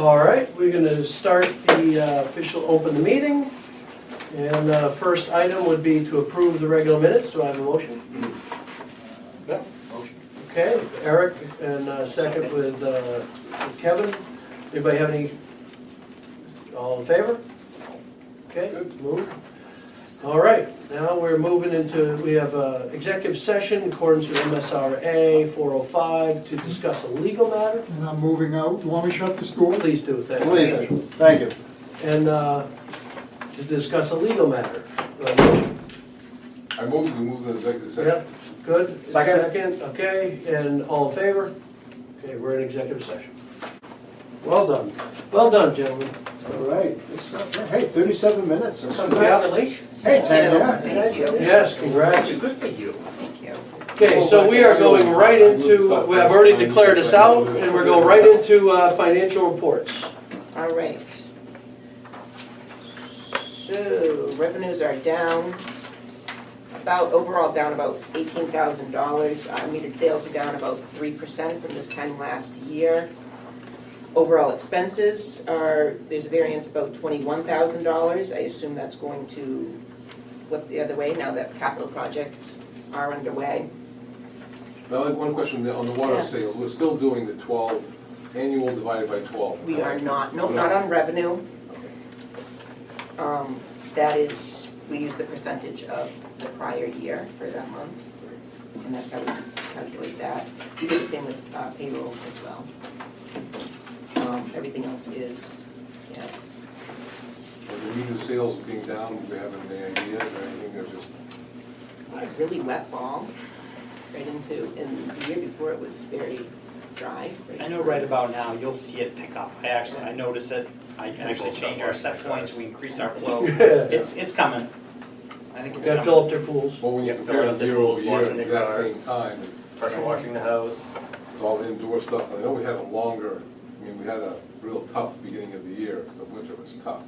All right, we're going to start the official open the meeting. And first item would be to approve the regular minutes. Do I have a motion? Yeah, motion. Okay, Eric, and second with Kevin. Anybody have any, all in favor? Okay, move. All right, now we're moving into, we have executive session in accordance with MSRA 405 to discuss a legal matter. And I'm moving out. You want me to shut this door? Please do, thank you. Please, thank you. And to discuss a legal matter. Do I have a motion? I move to executive session. Yep, good. Second. Okay, and all in favor? Okay, we're in executive session. Well done. Well done, gentlemen. All right. Hey, 37 minutes. Congratulations. Hey, Tanya. Thank you. Yes, congrats. Good for you. Thank you. Okay, so we are going right into, we have already declared us out, and we're going right into financial reports. All right. So revenues are down, overall down about $18,000. Metered sales are down about 3% from this time last year. Overall expenses are, there's a variance about $21,000. I assume that's going to flip the other way now that capital projects are underway. Now, one question on the water Yeah. sales. We're still doing the 12 annual divided by 12. We are not, nope, not on revenue. That is, we use the percentage of the prior year for that month, and that's how we calculate that. We do the same with payroll as well. Everything else is, yeah. The meter sales being down, we haven't any idea or anything. They're just. A really wet fall, right into, and the year before it was very dry. I know right about now, you'll see it pick up. I notice it. I can actually change our set points, we increase our flow. It's coming. I think it's Gotta coming. fill up their pools. Well, when you Yeah, compare filling up the the year over pools, year at washing the the exact cars. same time, Pressure washing the house. it's all indoor stuff. And I know we had a longer, I mean, we had a real tough beginning of the year. The winter was tough.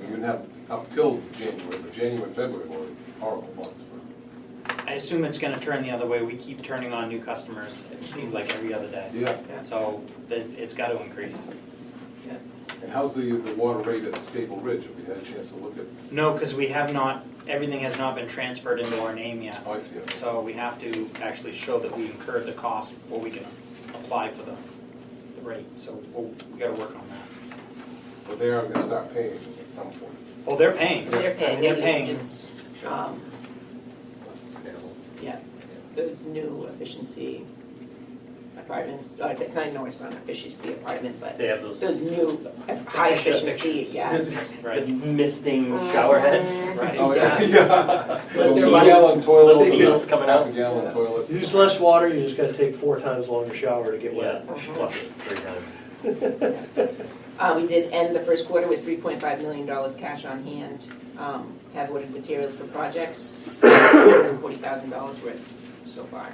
We didn't have up till January, but January, February were horrible months. I assume it's gonna turn the other way. We keep turning on new customers. It seems like every other day. Yeah. So it's got to increase. And how's the water rate at Staple Ridge? Have you had a chance to look at? No, because we have not, everything has not been transferred into our name yet. Oh, I see it. So we have to actually show that we incurred the cost before we can apply for the rate. So we got to work on that. But they are going to start paying at some point. Oh, they're paying. They're paying, They're their paying. usage is, yeah, those new efficiency apartments, it's not, no, it's not an efficiency apartment, but They have those new high efficiency, fixtures. yes. Right. the misting shower heads. Right. Oh, yeah. Yeah. Yeah. But they're Gallon toilet. Little heels coming Half out. a gallon toilet. Use less water, you just gotta take 4 times longer shower to get Yeah, wet. flush it 3 times. We did end the first quarter with $3.5 million cash on hand. Have ordered materials for projects, $140,000 worth so far.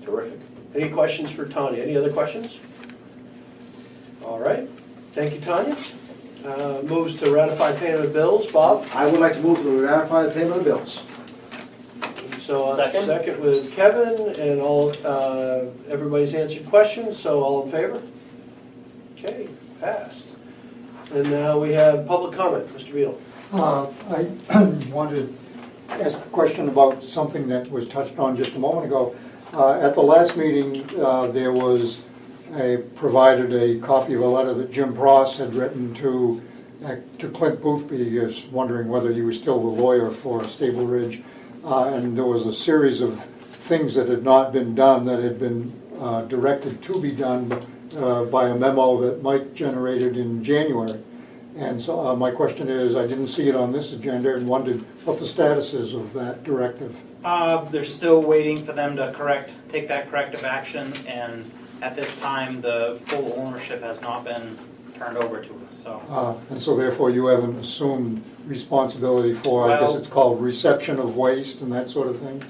Terrific. Any questions for Tanya? Any other questions? All right. Thank you, Tanya. Moves to ratify payment of bills. Bob? I would like to move to ratify the payment of bills. So Second. second with Kevin, and all, everybody's answered questions, so all in favor? Okay, passed. And now we have public comment. Mr. Beal. I wanted to ask a question about something that was touched on just a moment ago. At the last meeting, there was provided a copy of a letter that Jim Pross had written to Clint Boothby, just wondering whether he was still the lawyer for Stable Ridge. And there was a series of things that had not been done that had been directed to be done by a memo that Mike generated in January. And so my question is, I didn't see it on this agenda and wondered what the status is of that directive. They're still waiting for them to take that corrective action, and at this time, the full ownership has not been turned over to us, so. And so therefore you haven't assumed responsibility for, I guess Well- it's called reception of waste and that sort of thing?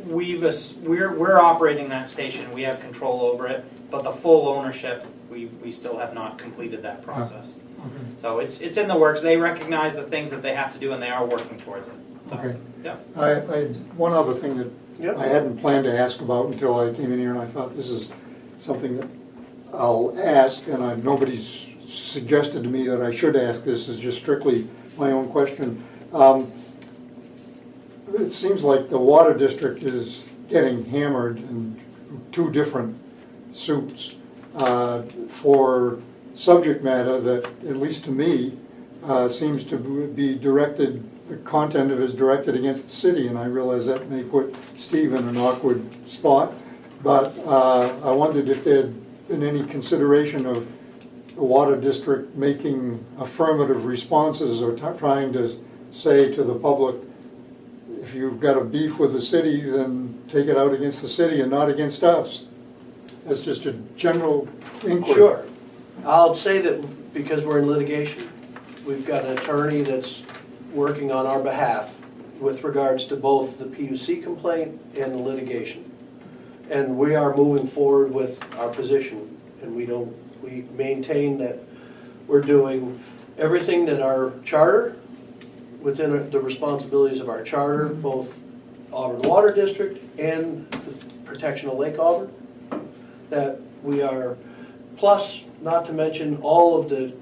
We're operating that station, we have control over it, but the full ownership, we still have not completed that process. Okay. So it's in the works, they recognize the things that they have to do, and they are working towards it. So, Okay. yeah. One other thing that Yep. I hadn't planned to ask about until I came in here, and I thought this is something that I'll ask, and nobody's suggested to me that I should ask this, is just strictly my own question. It seems like the water district is getting hammered in two different suits for subject matter that, at least to me, seems to be directed, the content of it is directed against the city, and I realize that may put Steve in an awkward spot, but I wondered if there had been any consideration of the water district making affirmative responses or trying to say to the public, if you've got a beef with the city, then take it out against the city and not against us. That's just a general inquiry. Sure. I'll say that because we're in litigation, we've got an attorney that's working on our behalf with regards to both the PUC complaint and the litigation. And we are moving forward with our position, and we maintain that we're doing everything that our charter, within the responsibilities of our charter, both Auburn Water District and the protection of Lake Auburn, that we are, plus, not to mention all of the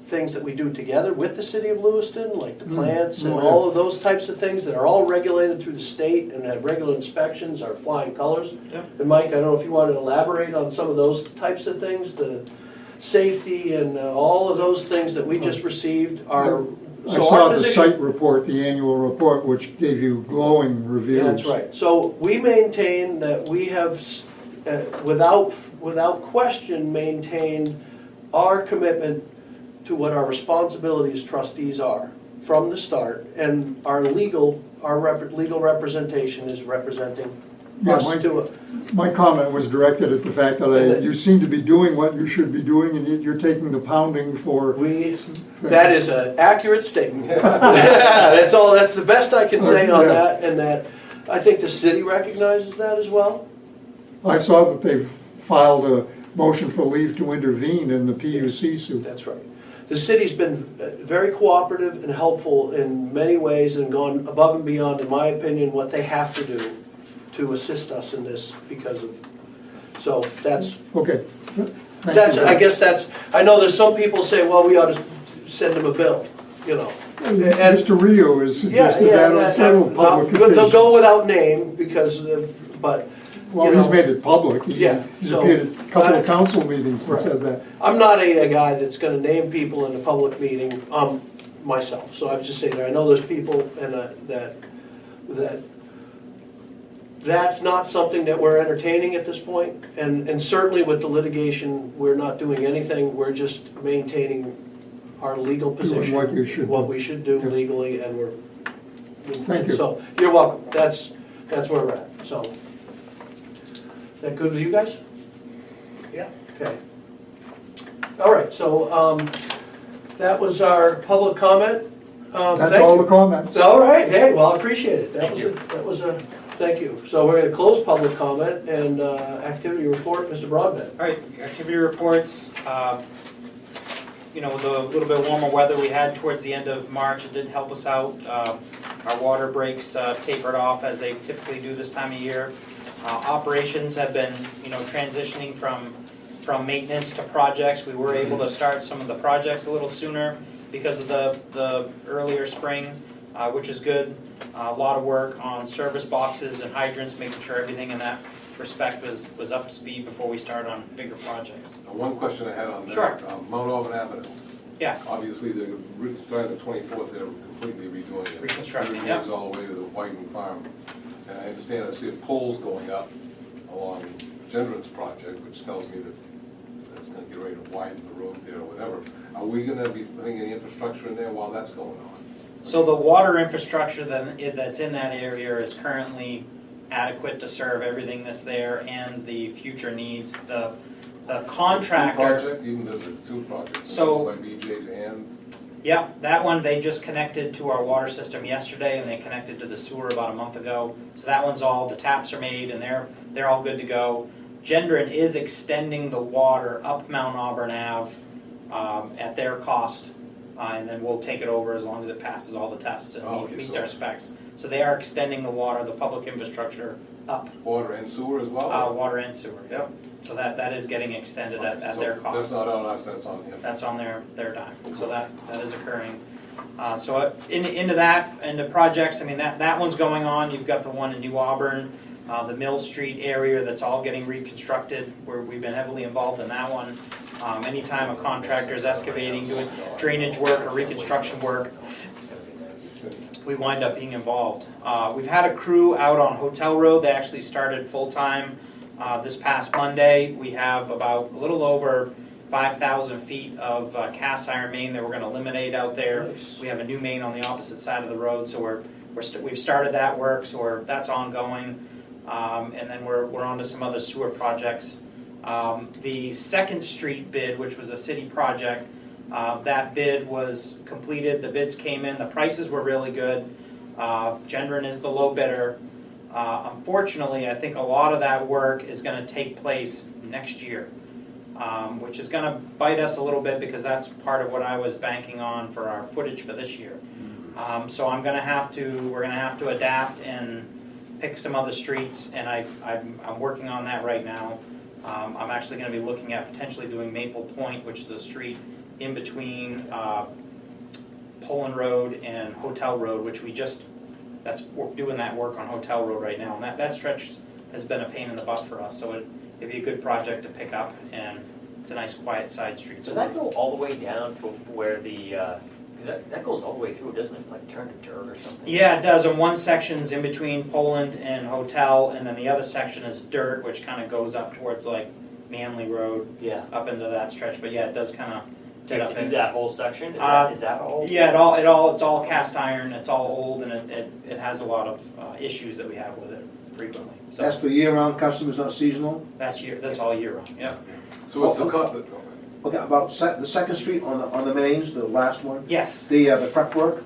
things that we do together with the city of Lewiston, like the plants and all of those types of things that are all regulated through the state and have regular inspections, are flying colors. Yeah. And Mike, I don't know if you want to elaborate on some of those types of things, the safety and all of those things that we just received are. I saw the site report, the annual report, which gave you glowing reviews. That's right. So we maintain that we have, without question, maintained our commitment to what our responsibilities as trustees are from the start, and our legal representation is representing us to it. My comment was directed at the fact that you seem to be doing what you should be doing, and you're taking the pounding for. That is an accurate statement. That's all. That's the best I can say on that, and that I think the city recognizes that as well. I saw that they've filed a motion for leave to intervene in the PUC suit. That's right. The city's been very cooperative and helpful in many ways and gone above and beyond, in my opinion, what they have to do to assist us in this because of, so that's. Okay. I guess that's, I know there's some people say, well, we ought to send them a bill, you know. And Mr. Rio has suggested that on several public occasions. They'll go without name because, but. Well, he's made it public. He's appeared at a couple of council meetings and said that. I'm not a guy that's gonna name people in a public meeting, myself, so I would just say that I know there's people and that's not something that we're entertaining at this point, and certainly with the litigation, we're not doing anything, we're just maintaining our legal position. What we should do legally, and we're. Thank you. So, you're welcome, that's where we're at, so. Is that good with you guys? Yeah. Okay. All right, so that was our public comment. That's all the comments. All right, hey, well, I appreciate it. That was a, thank you. So we're gonna close public comment and activity report, Mr. Broadbent. All right, activity reports. You know, the little bit warmer weather we had towards the end of March, it did help us out. Our water breaks tapered off as they typically do this time of year. Operations have been, you know, transitioning from maintenance to projects. We were able to start some of the projects a little sooner because of the earlier spring, which is good. A lot of work on service boxes and hydrants, making sure everything in that respect was up to speed before we start on bigger projects. One question I had on that. Sure. Mount Auburn Avenue. Yeah. Obviously, they're starting the 24th, they're completely redoing it. Reconstructing, It goes all the way to the Whiting Farm. And I understand I see poles going up along Gendron's project, which tells me that that's going to get ready to widen the road there or whatever. Are we going to be putting any infrastructure in there while that's going on? So the water infrastructure that's in that area is currently adequate to serve everything that's there and the future needs. The contractor. Two projects, even the two projects, So by BJ's and. Yeah, that one, they just connected to our water system yesterday, and they connected to the sewer about a month ago. So that one's all, the taps are made, and they're all good to go. Gendron is extending the water up Mount Auburn Ave at their cost and then we'll take it over as long as it passes all the tests and Oh, okay, meets so- our specs. So they are extending the water, the public infrastructure up, Water and sewer as well? water and sewer, yep. So that is getting extended at So their That's cost. not on us, that's on him. That's on their dime, so that is occurring. So into projects, I mean, that one's going on. You've got the one in New Auburn, the Mill Street area that's all getting reconstructed, where we've been heavily involved in that one. Anytime a contractor's excavating, doing drainage work or reconstruction work, we wind up being involved. We've had a crew out on Hotel Road. They actually started full-time this past Monday. We have about a little over 5,000 feet of cast iron main that we're going to eliminate out there. Nice. We have a new main on the opposite side of the road, so we've started that work, so that's ongoing. And then we're on to some other sewer projects. The Second Street bid, which was a city project, that bid was completed. The bids came in. The prices were really good. Gendron is the low bidder. Unfortunately, I think a lot of that work is going to take place next year. Which is going to bite us a little bit because that's part of what I was banking on for our footage for this year. So we're going to have to adapt and pick some other streets, and I'm working on that right now. I'm actually going to be looking at potentially doing Maple Point, which is a street in between Poland Road and Hotel Road, which we're doing that work on Hotel Road right now, and that stretch has been a pain in the butt for us. So it'd be a good project to pick up, and it's a nice quiet side street. Does that go all the way down to where the, because that goes all the way through, doesn't it, like turn to dirt or something? Yeah, it does, and one section's in between Poland and Hotel, and then the other section is dirt, which kind of goes up towards like Manley Road, Yeah. up into that stretch, but yeah, it does kind of Do you get have up to do in. that whole section? Is that all? Yeah, it's all cast iron, it's all old, and it has a lot of issues that we have with it frequently. So That's for year-round customers, not seasonal? that's all year round, yeah. So it's Okay, about the Second Street on the mains, the last one? Yes, The prep work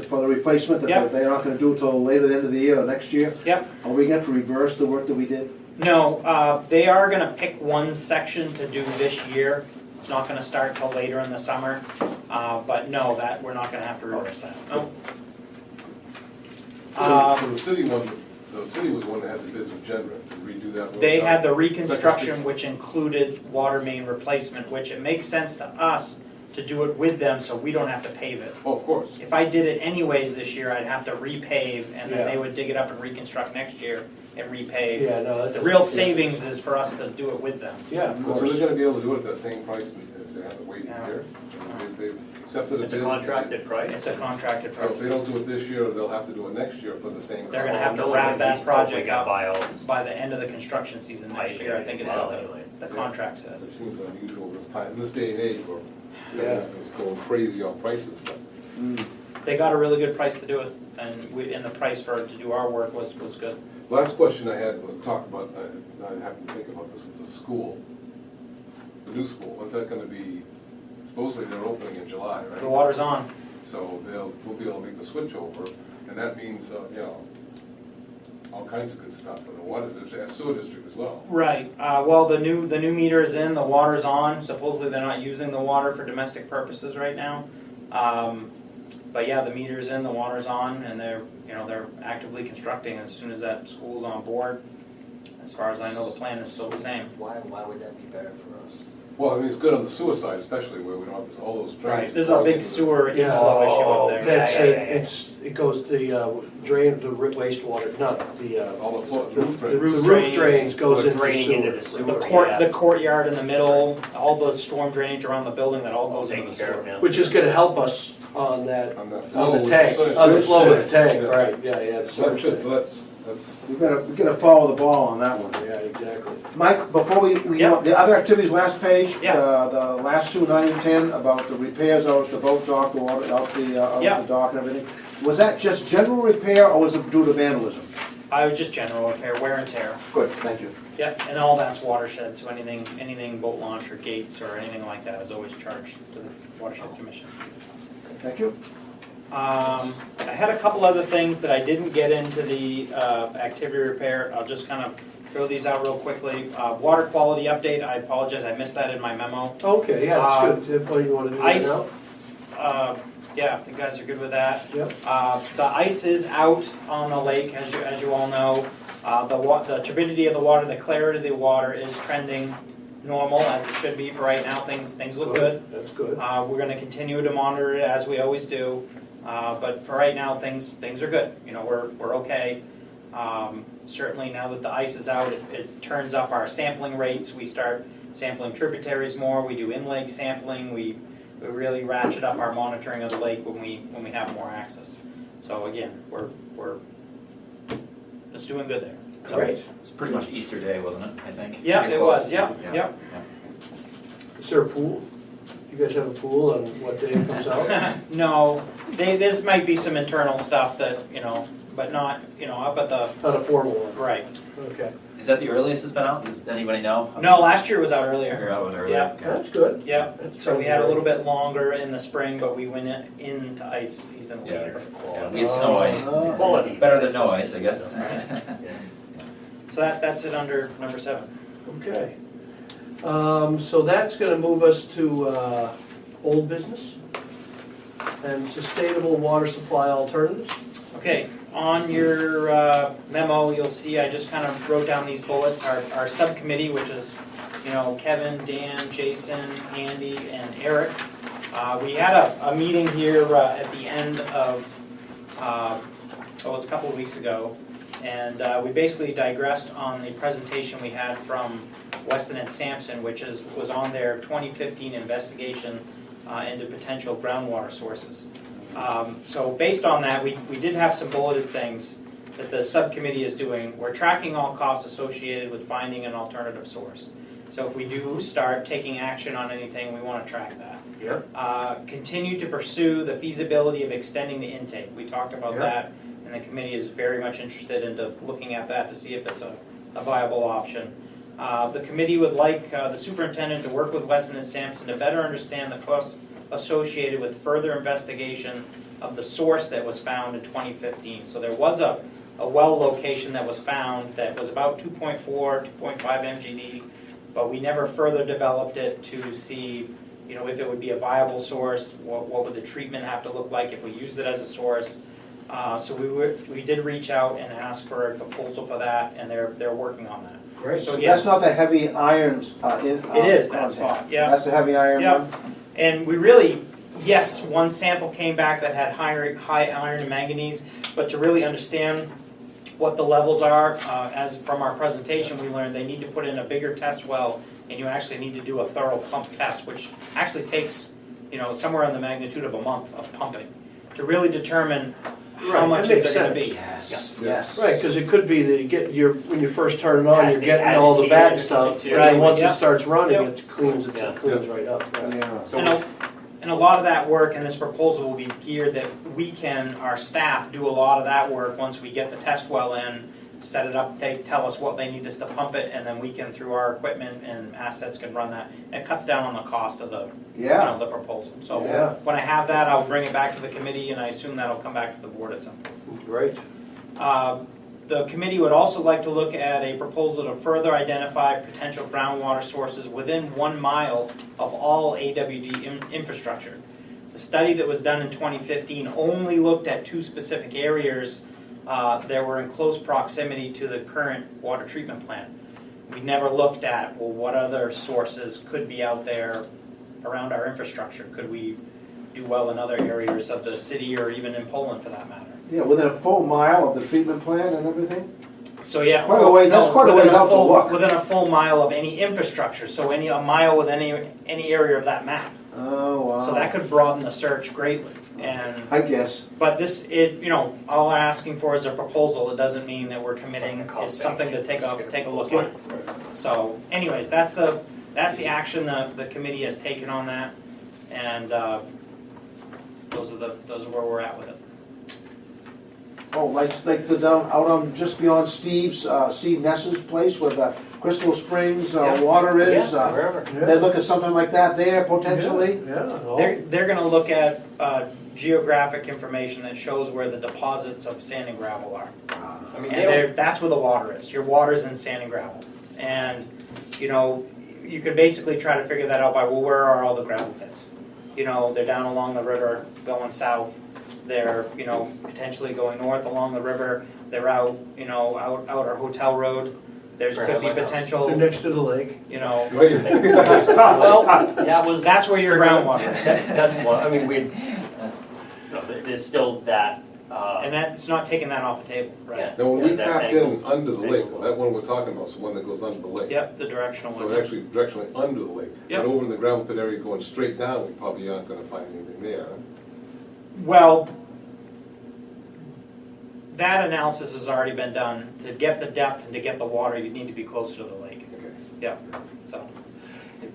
for the replacement, Yep. that they're not gonna do till later the end of the year or next year? yep. Are we going to reverse the work that we did? No, they are gonna pick one section to do this year. It's not gonna start till later in the summer, but no, we're not gonna have to reverse that, no. So the city was the one that had the bids with Gendron to redo that road. They had the Second reconstruction, Street. which included water main replacement, which it makes sense to us to do it with them so we don't have to pave it. Oh, of course. If I did it anyways this year, I'd have to repave, and then they Yeah. would dig it up and reconstruct next year and repave. Yeah, no, that The doesn't- real savings is for us to do it with them. Yeah, of So course. they're gonna be able to do it at that same price if they have to wait Yeah. a year? They've accepted a bid. It's a contracted price? It's a contracted So if price. they don't do it this year, they'll have to do it next year for the same. They're gonna cost. have to No, wrap that he's project gonna up buy all by the end of the construction season next year, I think is what the contract It says. seems unusual this time, in this day and age, where Yeah. it's going crazy on prices, but. They got a really good price to do it, and the price to do our work was good. Last question I had, we'll talk about, I happened to think about this with the school, the new school, when's that gonna be, supposedly they're opening in July, right? The water's on. So we'll be able to make the switch over, and that means, all kinds of good stuff, and the water, there's a sewer district as well. Right, well, the new meter is in, the water's on, supposedly they're not using the water for domestic purposes right now. But yeah, the meter's in, the water's on, and they're actively constructing as soon as that school's on board. As far as I know, the plan is still the same. Why would that be better for us? Well, I mean, it's good on the sewer side, especially where we don't have all those drains. Right, there's a big sewer Yeah. inflow issue up there. That's Yeah, it, yeah, yeah. it goes, the drain, the wastewater, not the, All the roof the drains. roof drains goes Or into the draining into the sewer. sewer. The courtyard in the middle, all the storm drainage around the building, that all All goes into taken the care of sewer. now. Which is gonna help us on that, On that flow on the with tank, sewage. on the flow of the tank, Yeah. right, yeah, the So that's sewage good, so tank. that's, We gotta follow the ball on that one. Yeah, exactly. Mike, before we Yeah. the other activities, last page, Yeah. the last two, 9 and 10, about the repairs out at the boat dock, the water, out Yeah. the dock and everything. Was that just general repair, or was it due to vandalism? I was just general repair, wear and tear. Good, thank you. Yeah, and all that's watershed, so anything boat launch or gates or anything like that is always charged to the watershed commission. Thank you. I had a couple other things that I didn't get into the activity repair. I'll just kind of throw these out real quickly. Water quality update, I apologize, I missed that in my memo. Okay, yeah, that's good. What do you wanna do right Ice. now? Yeah, the guys are good with that. Yep. The ice is out on the lake, as you all know. The turbidity of the water, the clarity of the water is trending normal, as it should be for right now. Things look good. That's good. We're gonna continue to monitor it as we always do. But for right now, things are good. You know, we're okay. Certainly now that the ice is out, it turns up our sampling rates. We start sampling tributaries more. We do in-lake sampling. We really ratchet up our monitoring of the lake when we have more access. So again, it's doing good there. So, Great. It's pretty much Easter Day, wasn't it, I think? Yeah, Pretty it close. was. Yeah. Is there a pool? You guys have a pool on what day it comes out? No, this might be some internal stuff that, but not, up at the, Not a formal one? right. Okay. Is that the earliest it's been out? Does anybody know? No, last year was out earlier. You're out earlier. Yeah. Okay. That's good. Yeah, That's so we had a good. little bit longer in the spring, but we went into ice season Yeah. later. Yeah, we had snow ice. Quality. Better than no ice, I guess. So that's it under number 7. Okay. So that's gonna move us to old business and sustainable water supply alternatives. Okay, on your memo, you'll see I just kind of wrote down these bullets. Our subcommittee, which is, Kevin, Dan, Jason, Andy, and Eric. We had a meeting here at the end of, it was a couple of weeks ago, and we basically digressed on the presentation we had from Weston and Sampson, which was on their 2015 investigation into potential groundwater sources. So based on that, we did have some bulleted things that the subcommittee is doing. We're tracking all costs associated with finding an alternative source. So if we do start taking action on anything, we want to track that. Yep. Continue to pursue the feasibility of extending the intake. We talked about Yep. that, and the committee is very much interested into looking at that to see if it's a viable option. The committee would like the superintendent to work with Weston and Sampson to better understand the costs associated with further investigation of the source that was found in 2015. So there was a well location that was found that was about 2.4, 2.5 MGD, but we never further developed it to see, if it would be a viable source, what would the treatment have to look like if we used it as a source. So we did reach out and ask for a proposal for that, and they're working on that. Great. So So yeah. that's not the heavy irons in. It is that content. spot, yeah. That's the heavy iron Yep. one? And we really, yes, one sample came back that had high iron and manganese, but to really understand what the levels are, as from our presentation, we learned they need to put in a bigger test well, and you actually need to do a thorough pump test, which actually takes, somewhere in the magnitude of a month of pumping to really determine how Right, much that is makes there going to sense. be. Yes, Yeah. yes. Right, because it could be that when you first turn it on, Yeah, you're they getting all the agitate bad it or stuff, something and too. then once Right, it starts running, Yep. it cleans Yeah. right up. Right. Yeah. And a lot of that work in this proposal will be geared that our staff do a lot of that work once we get the test well in, set it up, they tell us what they need us to pump it, and then we can, through our equipment and assets, can run that. It cuts down on the cost of the Yeah. proposal. So Yeah. when I have that, I'll bring it back to the committee, and I assume that'll come back to the board at some point. Great. The committee would also like to look at a proposal to further identify potential groundwater sources within 1 mile of all AWD infrastructure. The study that was done in 2015 only looked at 2 specific areas that were in close proximity to the current water treatment plant. We never looked at, what other sources could be out there around our infrastructure? Could we do well in other areas of the city or even in Poland for that matter? Yeah, within a full mile of the treatment plant and everything? So yeah, Quite a ways- that's quite a within ways out to full- look. Within a full mile of any infrastructure, so a mile with any area of that map. Oh, wow. So that could broaden the search greatly. And I guess. but all we're asking for is a proposal. It doesn't mean that we're committing. It's something to take a look at. So, anyways, that's the action the committee has taken on that, and those are where we're at with it. Oh, like the down, out on, just beyond Steve Ness's place where the Crystal Springs Yeah. water is? Yeah, wherever. They look at something like that there potentially? Yeah. They're going to look at geographic information that shows where the deposits of sand and gravel are. I mean, And that's where the water is. Your water's in sand and gravel. And, you could basically try to figure that out by, where are all the gravel pits? they're down along the river going south. They're, potentially going north along the river. They're out, out our hotel road. There's Right could on be my house. potential, So next to the lake. Well, that was. that's where your groundwater is. That's one, I mean, there's still that, And that's not taking that off the table, right? yeah. Now, when we that tapped angle- in under the lake, angle. that one we're talking about is the one that goes under the lake. Yep, the directional So one. it actually directionally under the lake. Yep. But over in the gravel pit area going straight down, we probably aren't gonna find anything there. Huh? Well, that analysis has already been done. To get the depth and to get the water, you need to be closer to the lake. Okay. Yeah, so.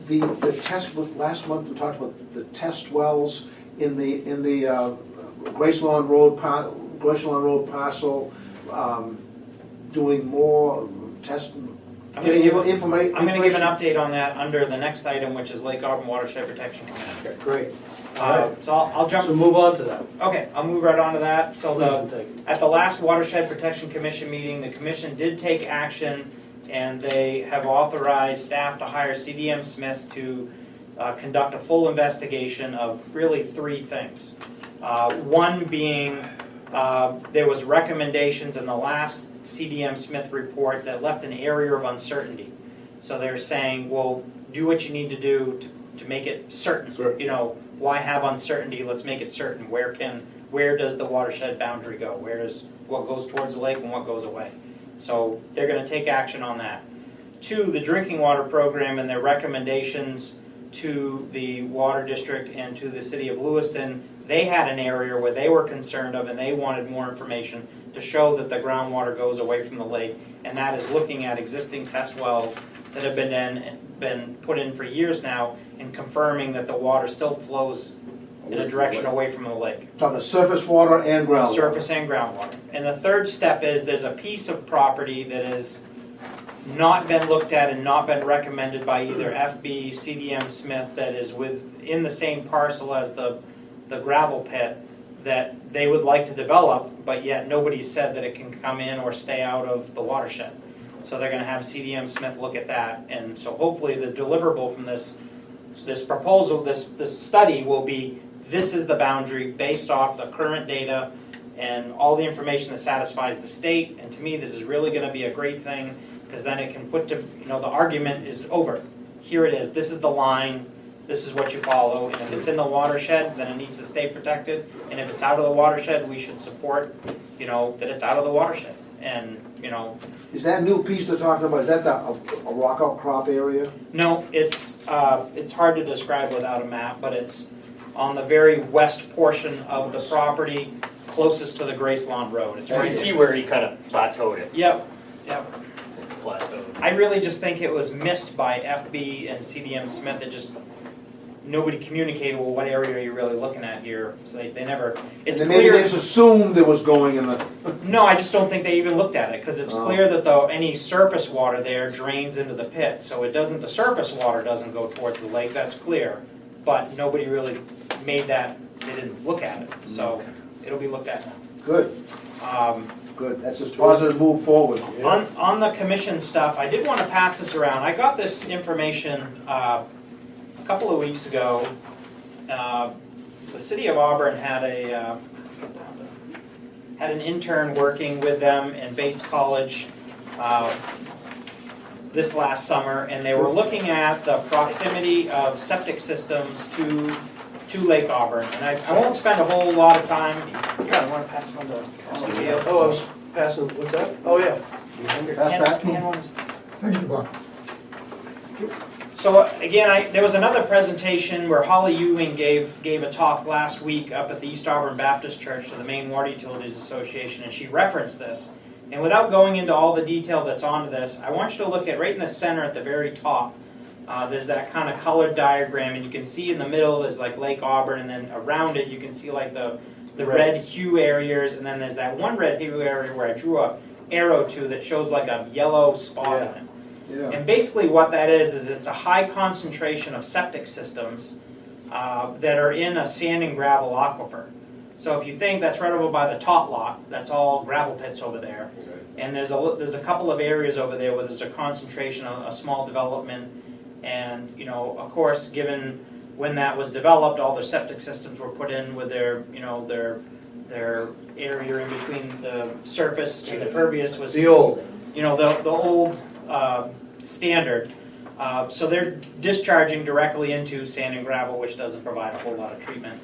The test, last month, we talked about the test wells in the Graceland Road parcel, doing more testing, I'm gonna getting give, information. I'm gonna give an update on that under the next item, which is Lake Auburn Watershed Protection Commission. Okay, great. All right, So I'll jump. so move on to that. Okay, I'll move right on to that. So Please, thank you. at the last Watershed Protection Commission meeting, the commission did take action, and they have authorized staff to hire CDM Smith to conduct a full investigation of really three things. One being, there was recommendations in the last CDM Smith report that left an area of uncertainty. So they're saying, well, do what you need to do to make it certain. Sure. Why have uncertainty? Let's make it certain. Where does the watershed boundary go? What goes towards the lake and what goes away? So they're going to take action on that. Two, the drinking water program and their recommendations to the water district and to the city of Lewiston. They had an area where they were concerned of and they wanted more information to show that the groundwater goes away from the lake, and that is looking at existing test wells that have been put in for years now and confirming that the water still flows in a direction away from the lake. Talking surface water and groundwater. Surface and groundwater. And the third step is there's a piece of property that has not been looked at and not been recommended by either FB, CDM Smith, that is within the same parcel as the gravel pit that they would like to develop, but yet nobody said that it can come in or stay out of the watershed. So they're going to have CDM Smith look at that, and so hopefully the deliverable from this proposal, this study will be, this is the boundary based off the current data and all the information that satisfies the state, and to me this is really going to be a great thing, because then it can put to, the argument is over. Here it is, this is the line, this is what you follow, and if it's in the watershed, then it needs to stay protected, and if it's out of the watershed, we should support, that it's out of the watershed, and, Is that new piece they're talking about, is that a rock outcrop area? no, it's hard to describe without a map, but it's on the very west portion of the property closest to the Graceland Road. It's You right can see here. where he kind of plateaued it. Yep. It's plateaued. I really just think it was missed by FB and CDM Smith. It just, nobody communicated, well, what area are you really looking at here? So they never, it's And maybe they clear. just assumed it was going in the, No, I just don't think they even looked at it, because it's Oh. clear that any surface water there drains into the pit. So it doesn't, the surface water doesn't go towards the lake, that's clear. But nobody really made that, they didn't look at it. So it'll be looked at now. good, Um, good, that's a positive move forward. On the commission stuff, I did want to pass this around. I got this information a couple of weeks ago. The city of Auburn had an intern working with them in Bates College this last summer, and they were looking at the proximity of septic systems to Lake Auburn. And I won't spend a whole lot of time. Yeah, I want to pass one to Gail. Oh, I was passing, what's that? Oh, yeah. Pass back. Thank you, Bob. So again, there was another presentation where Holly Ewing gave a talk last week up at the East Auburn Baptist Church to the Maine Water Utilities Association, and she referenced this. And without going into all the detail that's onto this, I want you to look at right in the center at the very top. There's that kind of colored diagram, and you can see in the middle is like Lake Auburn, and then around it you can see like the red hue areas, and then there's that one red hue area where I drew a arrow to that shows like a yellow spot in it. Yeah. And basically what that is it's a high concentration of septic systems that are in a sand and gravel aquifer. So if you think that's right over by the top lot, that's all gravel pits over there. Okay. And there's a couple of areas over there where there's a concentration of a small development. And, of course, given when that was developed, all their septic systems were put in with their, you know, their area in between the surface and the pervious was, The old, you know, the old standard. So they're discharging directly into sand and gravel, which doesn't provide a whole lot of treatment.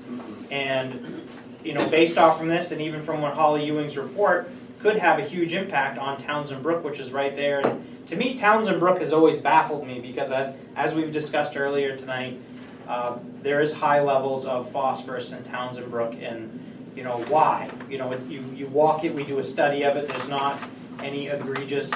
And, you know, based off from this, and even from what Holly Ewing's report, could have a huge impact on Townsend Brook, which is right there. And to me, Townsend Brook has always baffled me because as we've discussed earlier tonight, there is high levels of phosphorus in Townsend Brook, and you know why? You know, you walk it, we do a study of it. There's not any egregious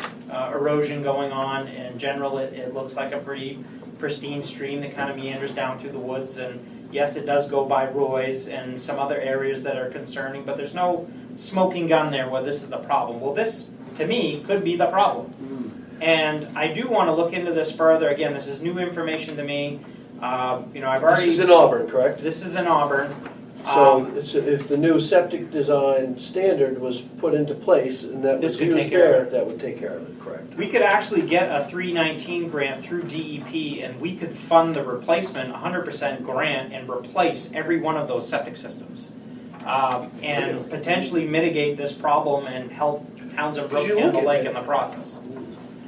erosion going on. In general, it looks like a pretty pristine stream that kind of meanders down through the woods. And yes, it does go by Roy's and some other areas that are concerning, but there's no smoking gun there where this is the problem. Well, this, to me, could be the problem. And I do want to look into this further. Again, this is new information to me. You know, I've already... this is in Auburn, correct? This is in Auburn. So if the new septic design standard was put into place and that This was could used take care of there, it. that would take care of it, correct? We could actually get a 319 grant through DEP, and we could fund the replacement, 100% grant, and replace every one of those septic systems. And potentially mitigate this problem and help Townsend Brook You and look the at lake it. in the process.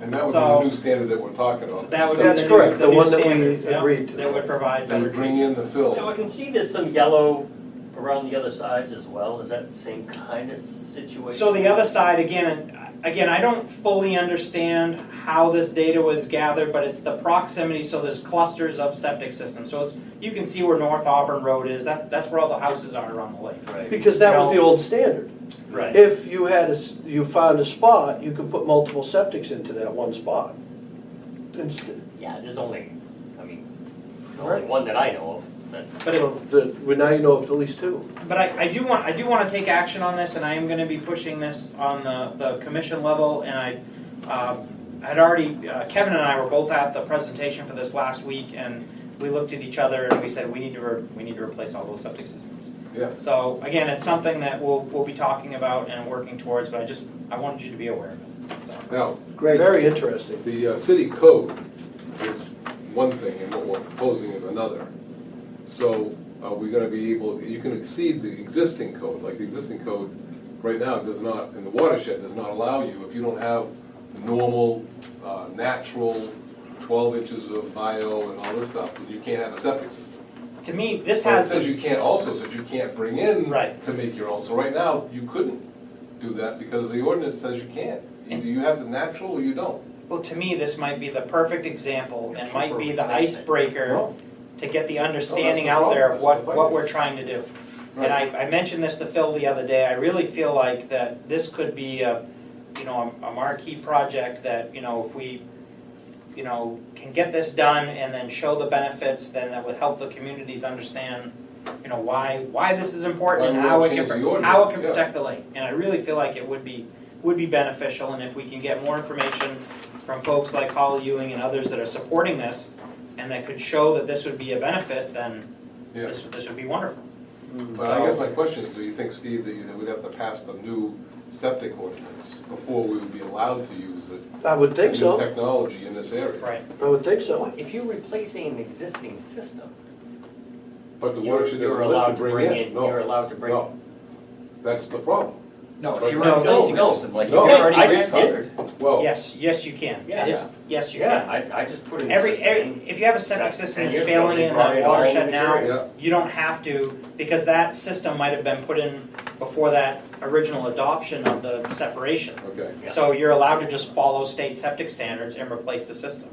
And that would be So- the new standard that we're talking about. That would be That's the correct, the new one that we standard, yeah, agreed to. that would provide And better bring in the Now, I fill. can see there's some yellow around the other sides as well. Is that the same kind of situation? So the other side, again, I don't fully understand how this data was gathered, but it's the proximity, so there's clusters of septic systems. So you can see where North Auburn Road is, that's where all the houses are around the lake. Right, Because that was the old standard. right. If you you found a spot, you could put multiple septics into that one spot. Yeah, there's only, I mean, only one that I know of. But it, Now you know of at least two. But I do want to take action on this, and I am going to be pushing this on the commission level. And I had already, Kevin and I were both at the presentation for this last week, and we looked at each other and we said we need to replace all those septic systems. Yeah. So again, it's something that we'll be talking about and working towards. But I wanted you to be aware of it. So. Now, Great. Very interesting. the city code is one thing, and what we're proposing is another. So are we going to be able, you can exceed the existing code, like the existing code right now does not, in the watershed, does not allow you, if you don't have the normal, natural 12 inches of bio and all this stuff, then you can't have a septic system. To me, this But it has says you can't also, says you can't bring in Right. to make your own. So right now, you couldn't do that because the ordinance says you can't. Either you have the natural or you don't. Well, to me, this might be the perfect example and might be the icebreaker No. to get the understanding No, that's the out there of problem. what we're trying to do. And I mentioned this to Phil the other day. I really feel like that this could be a marquee project that, if we, can get this done and then show the benefits, then that would help the communities understand, why this is important and Why we how wanna it change the can ordinance, yeah. protect the lake. And I really feel like it would be beneficial, and if we can get more information from folks like Holly Ewing and others that are supporting this, and that could show that this would be a benefit, then Yeah. this would be wonderful. But I guess my question is, do you think, Steve, that we'd have to pass the new septic ordinance before we would be allowed to use it? I would think New so. technology in this area. Right. I would think so. If you're replacing an existing system, But the you're watershed you're doesn't allowed let to you bring bring in, in. No. you're allowed to bring. No. That's the problem. No, But if you were no, replacing no, the system, like if no. you're already I just grandfathered. Well, Yes, you can. Yeah. Yes, you Yeah, can. I just put in. If you have a septic That's system 10 that's years ago, failing they in brought the in all watershed the now, material. yeah, you don't have to, because that system might have been put in before that original adoption of the separation. okay. Yeah. So you're allowed to just follow state septic standards and replace the system.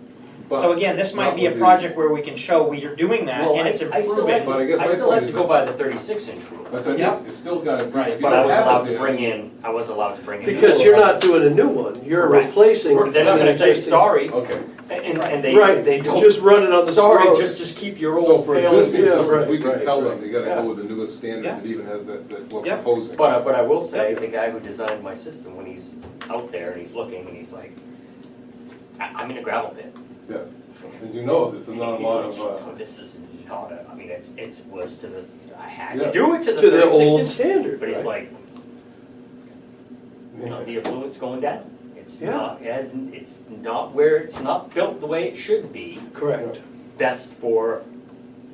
But So again, this might not be a with the- project where we can show we are doing that, Well, and it's I still have improving. But I guess to, I my still point have to is go that- by the 36-inch rule. That's a, Yeah. it's still got to be. Right. if you But I don't was have it allowed to there, bring then- in, I was allowed to bring in. Because you're not doing a new one, you're Correct. replacing. They're not an gonna say, existing- sorry, Okay. and they, Right, they don't, just run it on the sorry, road. just keep your So old for failing existing Yeah, system. systems, right, we can right, tell right. them, you gotta Yeah. go with the newest standard Yeah. that even has that we're Yeah. proposing. But I will say, the guy who designed my system, when he's out there and he's looking and he's like, I'm in a gravel pit. Yeah, and you know, there's not a He's lot like, of, "Oh, this is not a, I mean, it was to the, I had Yeah. to do it to the To the 36 old inch. standard, But he's right? like, the affluent's going down. It's Yeah. not, it's not where, it's not built the way it should be, Correct. best for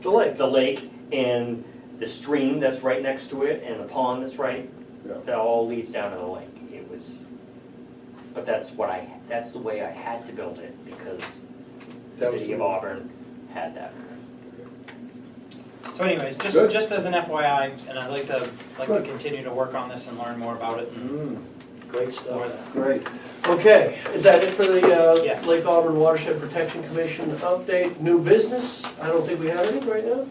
the lake and the stream that's right next to it and the pond that's right, Yeah. that all leads down to the lake. It was, but that's the way I had to build it because the That was city of the- Auburn had that. So anyways, Good. just as an FYI, and I'd like to Good. continue to work on this and learn more about it and Great explore stuff. that. Great. Okay, is that it for the Yes. Lake Auburn Watershed Protection Commission update? New business? I don't think we have any right now.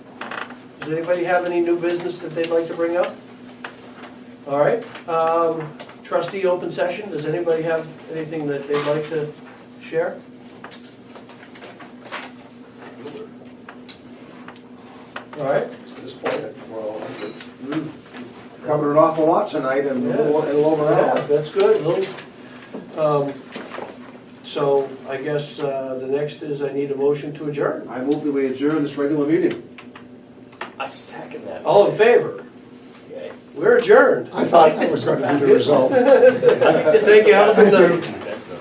Does anybody have any new business that they'd like to bring up? All right, trustee open session, does anybody have anything that they'd like to share? All right, At this point, I think we're all good. Covered an awful lot tonight in a little over an yeah, hour. that's good. So I guess the next is I need a motion to adjourn. I move that we adjourn this regular meeting. I second that. All in favor? Okay. We're adjourned. I thought that was going to be the result. Thank you, have a good night.